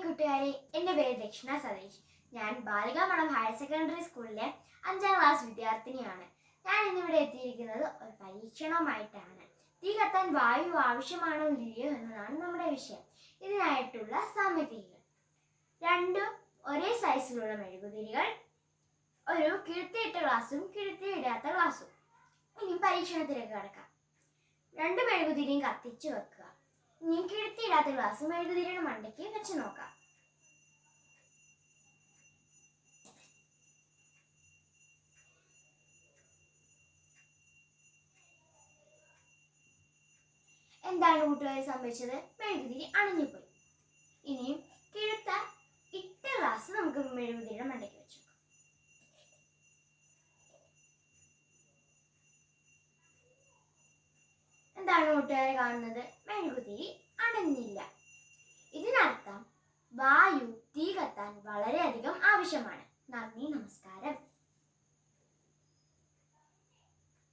കൂട്ടുകാരെ, എൻ്റെ പേര് ദക്ഷിണ സതീഷ്. ഞാൻ ബാലികാമഠം ഹയർ സെക്കൻഡറി സ്കൂളിലെ 5ാം ക്ലാസ് വിദ്യാർത്ഥിനിയാണ്. ഞാൻ ഇന്നിവിടെ എത്തിയിരിക്കുന്നത് ഒരു പരീക്ഷണവുമായിട്ടാണ്. തീ കത്താൻ വായു ആവശ്യമാണോ ഇല്ലയോ എന്നതാണ് നമ്മുടെ വിഷയം. ഇതിനായിട്ടുള്ള സാമഗ്രികൾ: 2 ഒരേ സൈസിലുള്ള മെഴുകുതിരികൾ, ഒരു കിഴുത്തിയിട്ട ഗ്ലാസും കിഴുത്തിയിടാത്ത ഗ്ലാസും. ഇനി പരീക്ഷണത്തിലേക്ക് കടക്കാം. 2 മെഴുകുതിരിയും കത്തിച്ചു വെക്കുക. ഇനി കിഴുത്തിയിടാത്ത ഗ്ലാസ് മെഴുകുതിരിയുടെ മണ്ടയ്ക്ക് വെച്ച് നോക്കാം. എന്താണ് കൂട്ടുകാരെ സംഭവിച്ചത്? മെഴുകുതിരി അണഞ്ഞുപോയി. ഇനിയും കിഴുത്ത ഇട്ട ഗ്ലാസ് നമുക്ക് മെഴുകുതിരിയുടെ മണ്ടയ്ക്ക് വെച്ചു. എന്താണ് കൂട്ടുകാരെ കാണുന്നത്? മെഴുകുതിരി അണഞ്ഞില്ല. ഇതിനർത്ഥം വായു തീ കത്താൻ വളരെയധികം ആവശ്യമാണ്. നന്ദി, നമസ്കാരം.